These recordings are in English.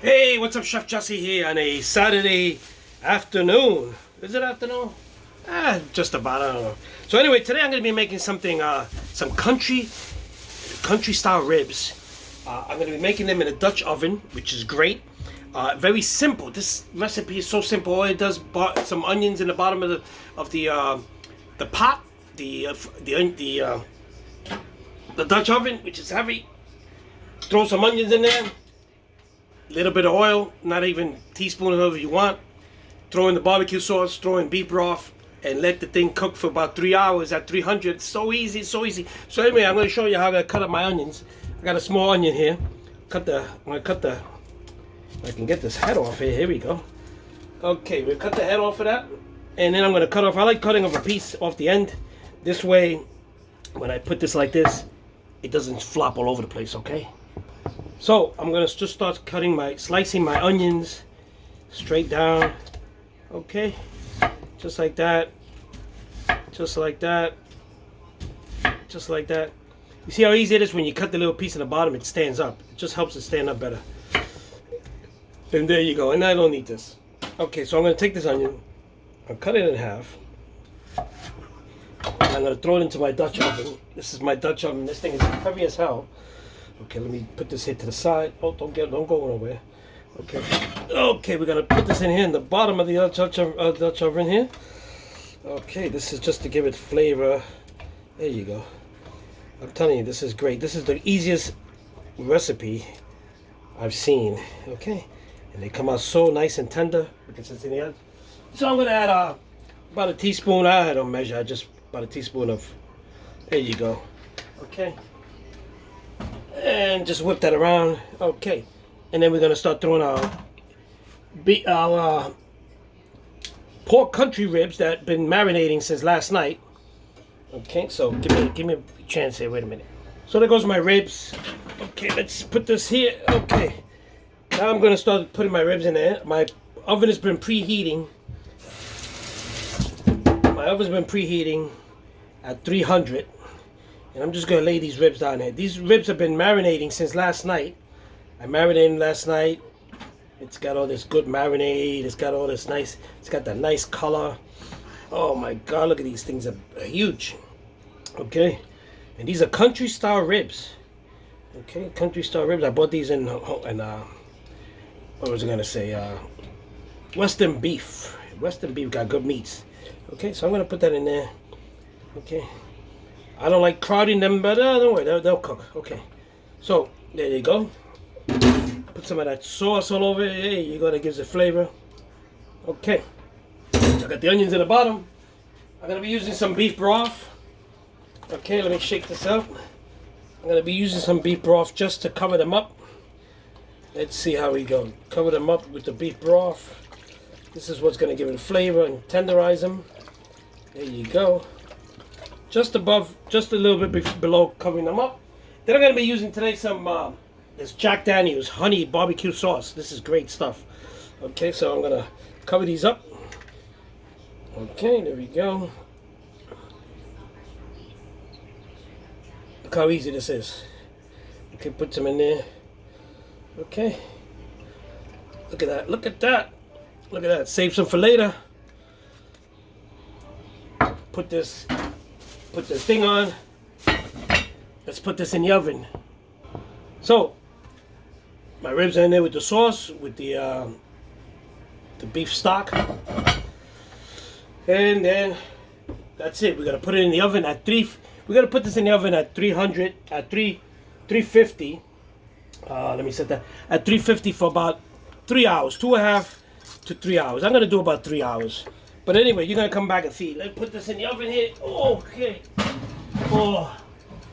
Hey, what's up, Chef Jesse here on a Saturday afternoon. Is it afternoon? Just about, I don't know. So anyway, today I'm going to be making something, some country style ribs. I'm going to be making them in a Dutch oven, which is great. Very simple. This recipe is so simple. All it does, some onions in the bottom of the pot, the Dutch oven, which is heavy. Throw some onions in there. Little bit of oil, not even teaspoon, however you want. Throw in the barbecue sauce, throw in beef broth, and let the thing cook for about 3 hours at 300. So easy, so easy. So anyway, I'm going to show you how I'm going to cut up my onions. I got a small onion here. I'm going to cut the, I can get this head off here. Here we go. Okay, we'll cut the head off of that. And then I'm going to cut off, I like cutting off a piece off the end. This way, when I put this like this, it doesn't flop all over the place, okay? So I'm gonna just start slicing my onions straight down. Okay, just like that, just like that, just like that. You see how easy it is when you cut the little piece in the bottom? It stands up. It just helps it stand up better. And there you go. And I don't need this. Okay, so I'm gonna take this onion, I'll cut it in half. I'm gonna throw it into my Dutch oven. This is my Dutch oven. This thing is heavy as hell. Okay, let me put this here to the side. Oh, don't go nowhere. Okay. Okay, we're gonna put this in here in the bottom of the Dutch oven here. Okay, this is just to give it flavor. There you go. I'm telling you, this is great. This is the easiest recipe I've seen. Okay, and they come out so nice and tender because it's in the end. So I'm gonna add about a teaspoon. I don't measure. I just about a teaspoon of. There you go. Okay. And just whip that around. Okay, and then we're gonna start throwing our pork country ribs that been marinating since last night. Okay, so give me a chance here. Wait a minute. So there goes my ribs. Okay, let's put this here. Okay, now I'm gonna start putting my ribs in there. My oven has been preheating. My oven's been preheating at 300. And I'm just going to lay these ribs down here. These ribs have been marinating since last night. I marinated them last night. It's got all this good marinade. It's got all this nice, it's got that nice color. Oh my God, look at these things. Are huge. Okay. And these are country style ribs. Okay, country style ribs. I bought these in what was I going to say? Western beef. Western beef got good meats. Okay, so I'm going to put that in there. Okay. I don't like crowding them, but don't worry, they'll cook. Okay, so there you go. Put some of that sauce all over it. Hey, you're gonna give it flavor. Okay, I got the onions in the bottom. I'm gonna be using some beef broth. Okay, let me shake this up. I'm gonna be using some beef broth just to cover them up. Let's see how we go. Cover them up with the beef broth. This is what's gonna give it flavor and tenderize them. There you go. Just above, just a little bit below, covering them up. Then I'm going to be using today some this Jack Daniel's honey barbecue sauce. This is great stuff. Okay, so I'm going to cover these up. Okay, there we go. Look how easy this is. Okay, put some in there. Okay. Look at that. Look at that. Look at that. Save some for later. Put this thing on. Let's put this in the oven. So my ribs are in there with the sauce, with the beef stock, and then that's it. We're gonna put it in the oven at we're gonna put this in the oven at 300 at 350. Let me set that at 350 for about 3 hours, 2.5 to 3 hours. I'm gonna do about 3 hours. But anyway, you're gonna come back and see. Let's put this in the oven here. Okay. Oh,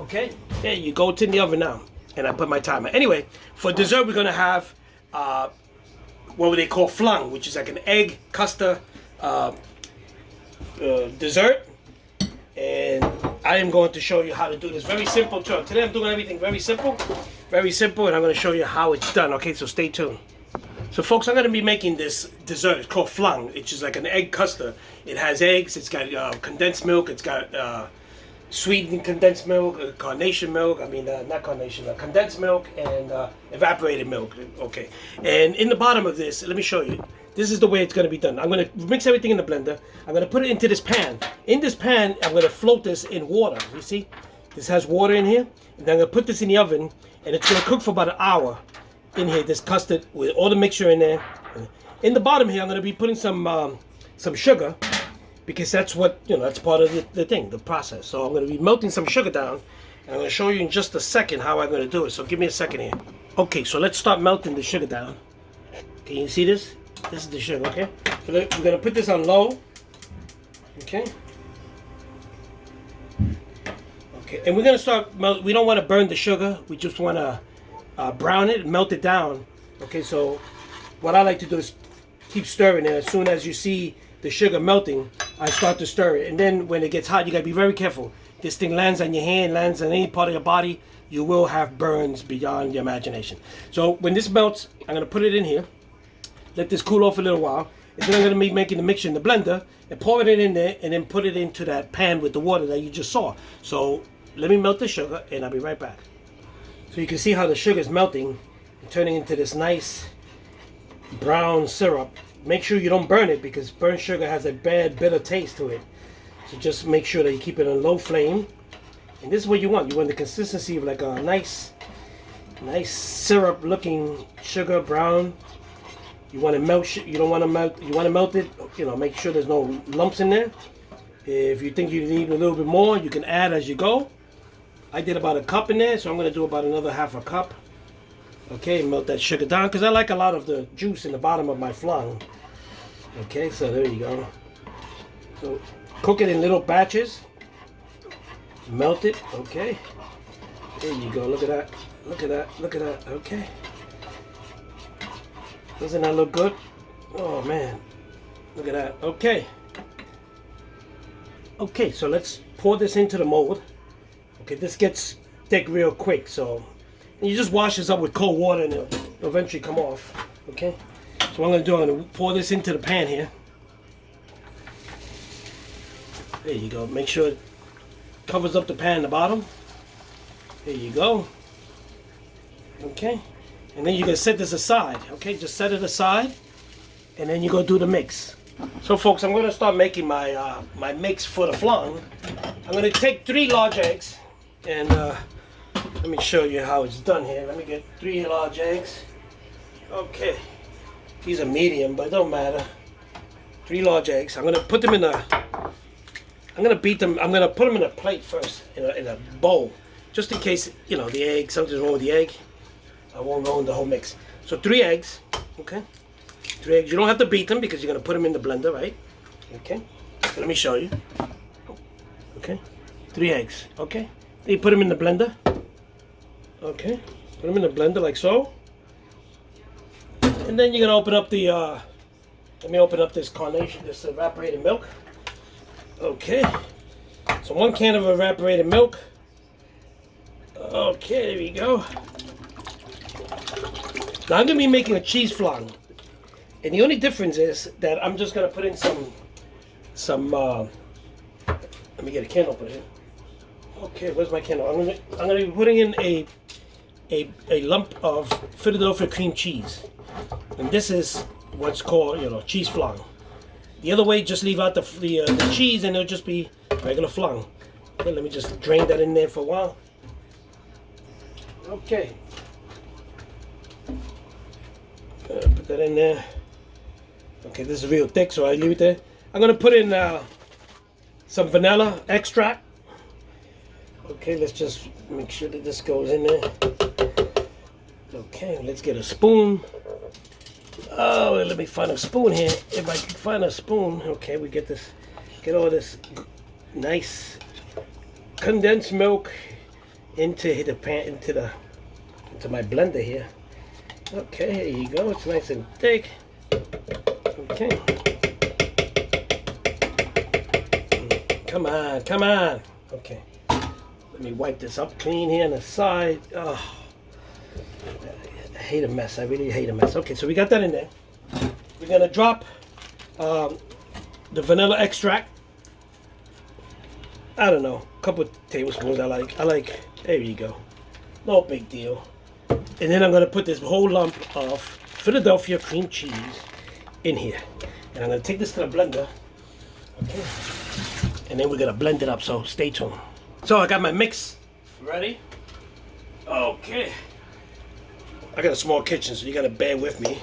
okay. There you go. It's in the oven now. And I put my timer. Anyway, for dessert, we're gonna have what they call flung, which is like an egg custard dessert. And I am going to show you how to do this. Very simple too. Today I'm doing everything very simple, and I'm gonna show you how it's done. Okay, so stay tuned. So folks, I'm going to be making this dessert. It's called flung, which is like an egg custard. It has eggs, it's got condensed milk, it's got sweetened condensed milk, carnation milk. I mean, not carnation, condensed milk and evaporated milk. Okay. And in the bottom of this, let me show you. This is the way it's going to be done. I'm going to mix everything in the blender. I'm going to put it into this pan. In this pan, I'm going to float this in water. You see? This has water in here. And then I'm going to put this in the oven. And it's going to cook for about an hour in here. This custard with all the mixture in there. In the bottom here, I'm going to be putting some sugar. Because that's what, you know, that's part of the thing, the process. So I'm going to be melting some sugar down. And I'm going to show you in just a second how I'm going to do it. So give me a second here. Okay, so let's start melting the sugar down. Can you see this? This is the sugar, okay? So we're going to put this on low. Okay. Okay, and we're going to start we don't want to burn the sugar. We just want to brown it, melt it down. Okay, so what I like to do is keep stirring it. As soon as you see the sugar melting, I start to stir it. And then when it gets hot, you got to be very careful. This thing lands on your hand, lands on any part of your body, you will have burns beyond your imagination. So when this melts, I'm going to put it in here. Let this cool off a little while. And then I'm going to be making the mixture in the blender and pouring it in there and then put it into that pan with the water that you just saw. So let me melt the sugar and I'll be right back. So you can see how the sugar is melting and turning into this nice brown syrup. Make sure you don't burn it because burnt sugar has a bad, bitter taste to it. So just make sure that you keep it on low flame. And this is what you want. You want the consistency of like a nice syrup looking sugar, brown. You want to melt. You don't want to melt. You want to melt it. You know, make sure there's no lumps in there. If you think you need a little bit more, you can add as you go. I did about a cup in there, so I'm going to do about another half a cup. Okay, melt that sugar down because I like a lot of the juice in the bottom of my flan. Okay, so there you go. So cook it in little batches. Melt it. Okay. There you go. Look at that. Look at that. Look at that. Okay. Doesn't that look good? Oh man, look at that. Okay. Okay, so let's pour this into the mold. Okay, this gets thick real quick, so and you just wash this up with cold water and it'll eventually come off. Okay, so what I'm gonna do, I'm gonna pour this into the pan here. There you go. Make sure it covers up the pan in the bottom. There you go. Okay. And then you can set this aside, okay? Just set it aside, and then you go do the mix. So, folks, I'm going to start making my my mix for the flan. I'm going to take 3 large eggs, and let me show you how it's done here. Let me get 3 large eggs. Okay, these are medium, but it don't matter. 3 large eggs. I'm going to put them in a. I'm going to beat them. I'm going to put them in a plate first, in a bowl, just in case you know the egg. Something's wrong with the egg. I won't ruin the whole mix. So 3 eggs, okay? 3 eggs. You don't have to beat them because you're gonna put them in the blender, right? Okay. So let me show you. Okay. 3 eggs. Okay. Then you put them in the blender. Okay. Put them in the blender like so. And then you're gonna open up the. Let me open up this carnation, this evaporated milk. Okay. So 1 can of evaporated milk. Okay, there we go. Now I'm going to be making a cheese flan. And the only difference is that I'm just going to put in some let me get a can opener here. Okay, where's my can? I'm going to be putting in a lump of Philadelphia cream cheese. And this is what's called, you know, cheese flan. The other way, just leave out the cheese and it'll just be regular flan. Okay, let me just drain that in there for a while. Okay. Put that in there. Okay, this is real thick, so I leave it there. I'm gonna put in some vanilla extract. Okay, let's just make sure that this goes in there. Okay, let's get a spoon. Oh, well, let me find a spoon here. If I can find a spoon. Okay, we get all this nice condensed milk into the pan, into my blender here. Okay, here you go. It's nice and thick. Okay. Come on, come on. Okay. Let me wipe this up clean here on the side. Oh, I hate a mess. I really hate a mess. Okay, so we got that in there. We're gonna drop the vanilla extract. I don't know, a couple tablespoons. I like. There you go. No big deal. And then I'm gonna put this whole lump of Philadelphia cream cheese in here, and I'm gonna take this to the blender. Okay. And then we're gonna blend it up. So stay tuned. So I got my mix ready. Okay. I got a small kitchen, so you gotta bear with me.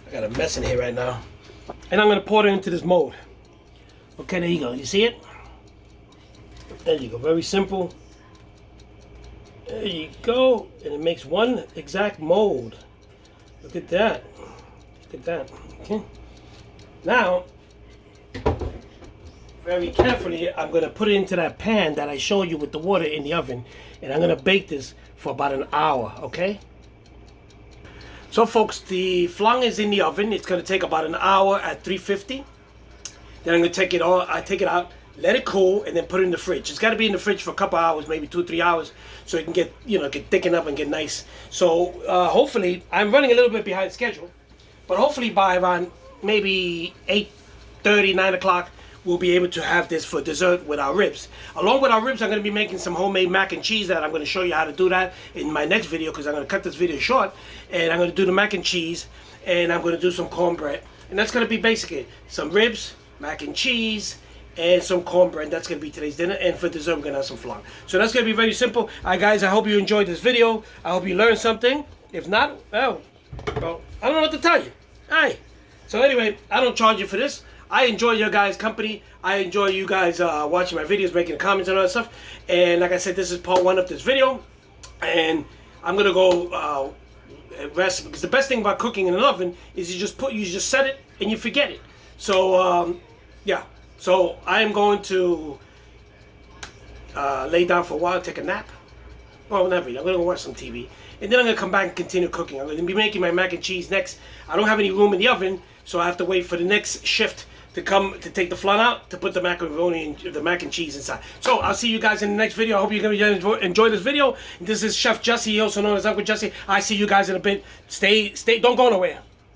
I got a mess in here right now. And I'm gonna pour it into this mold. Okay, there you go. You see it? There you go. Very simple. There you go. And it makes one exact mold. Look at that. Look at that. Okay. Now, very carefully, I'm gonna put it into that pan that I showed you with the water in the oven. And I'm gonna bake this for about an hour, okay? So folks, the flan is in the oven. It's gonna take about an hour at 350. Then I'm gonna take it out, let it cool, and then put it in the fridge. It's gotta be in the fridge for a couple hours, maybe 2 or 3 hours, so it can get, get thickened up and get nice. So hopefully, I'm running a little bit behind schedule, but hopefully by around maybe 8:30, 9 o'clock, we'll be able to have this for dessert with our ribs. Along with our ribs, I'm gonna be making some homemade mac and cheese that I'm gonna show you how to do that in my next video, because I'm gonna cut this video short, and I'm gonna do the mac and cheese, and I'm gonna do some cornbread. And that's gonna be basically some ribs, mac and cheese, and some cornbread. That's going to be today's dinner. And for dessert, we're going to have some flan. So that's going to be very simple. All right, guys, I hope you enjoyed this video. I hope you learned something. If not, well, I don't know what to tell you. All right. So anyway, I don't charge you for this. I enjoy your guys' company. I enjoy you guys watching my videos, making comments and all that stuff. And like I said, this is part 1 of this video. And I'm going to go rest, because the best thing about cooking in an oven is you just set it and you forget it. So, yeah. So I am going to lay down for a while, take a nap. Well, not really. I'm going to go watch some TV. And then I'm going to come back and continue cooking. I'm going to be making my mac and cheese next. I don't have any room in the oven, so I have to wait for the next shift to come to take the flan out, to put the macaroni and the mac and cheese inside. So I'll see you guys in the next video. I hope you're going to enjoy this video. This is Chef Jesse, also known as Uncle Jesse. I see you guys in a bit. Stay, don't go nowhere.